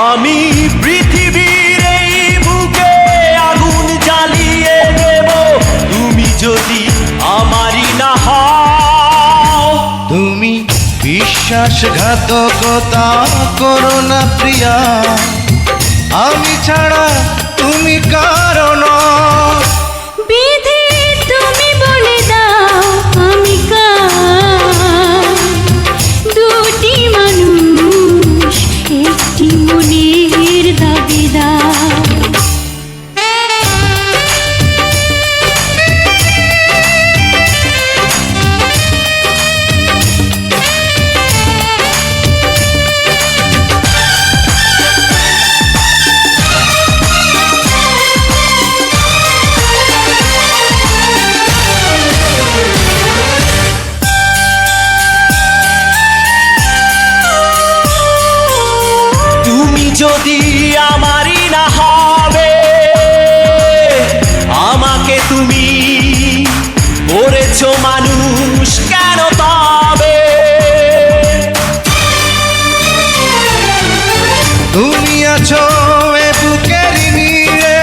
আমি পৃথিবীর এই বুকে আগুন জ্বালিয়ে দেব তুমি যদি আমারই না হও। তুমি বিশ্বাসঘাতকতা করো না প্রিয়া, আমি ছাড়া তুমি কারো নও। বিধি তুমি বলে দাও আমি কার, দুটি মানুষ একটি মনের দাবিদার। যদি আমারই না হবে, আমাকে তুমি করেছো মানুষ কেন তবে? তুমি আছো এ বুকের নীড়ে,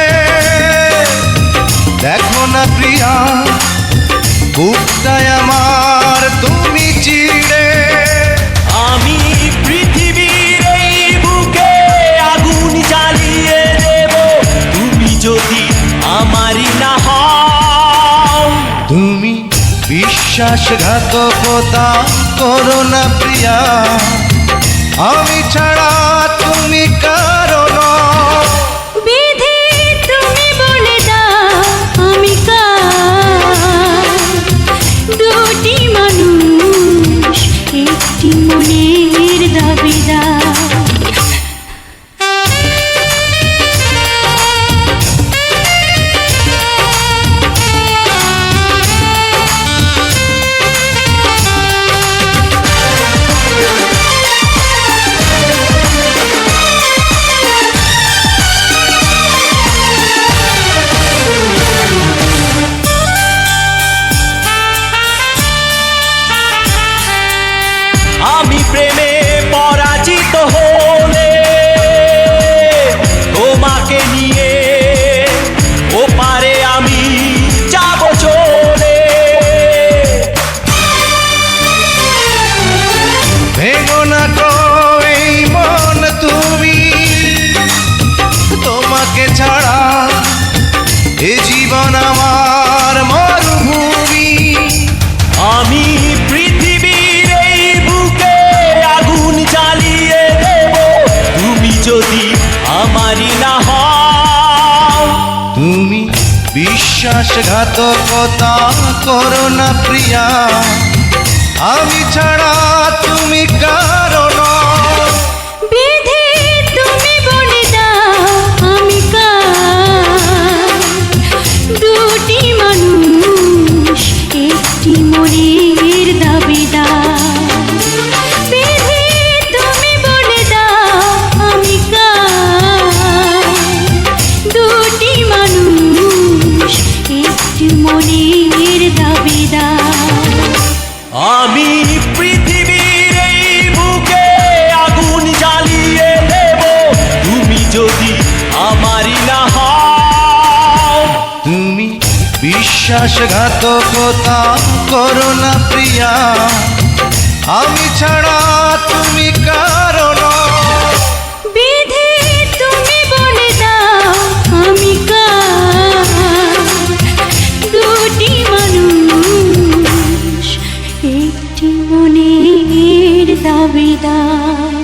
দেখো না প্রিয়া বুকটায় আমার তুমি চিড়ে। আমি পৃথিবীর এই বুকে আগুন জ্বালিয়ে দেব তুমি যদি আমারই না হও। তুমি বিশ্বাসঘাতকতা করো না প্রিয়া, আমি ছাড়া তুমি কারো নও। বিধি তুমি বলে দাও আমি কার, দুটি মানুষ একটি মনের দাবিদার। আমি প্রেমে পরাজিত হলে তোমাকে নিয়ে ওপারে আমি যাব চলে। ভেঙো না তো এই মন তুমি, তোমাকে ছাড়া এ জীবন আমার মরুভূমি। আমি পৃথিবীর এই বুকে আগুন জ্বালিয়ে দেব তুমি যদি আমারই না হও। তুমি বিশ্বাসঘাতকতা করো না প্রিয়া, আমি ছাড়া তুমি কারো নও। বিধি তুমি বলে দাও আমি কার, দুটি মানুষ একটি মনের দাবিদার। বিধি তুমি বলে দাও আমি কার, দুটি মানুষ একটি মনের দাবিদার। আমি পৃথিবীর এই বুকে আগুন জ্বালিয়ে দেব তুমি যদি আমারই না হও। তুমি বিশ্বাসঘাতকতা করো না প্রিয়া, আমি ছাড়া তুমি কারো নও। বিধি তুমি বলে দাও আমি কার, দুটি মানুষ একটি মনের দাবিদার।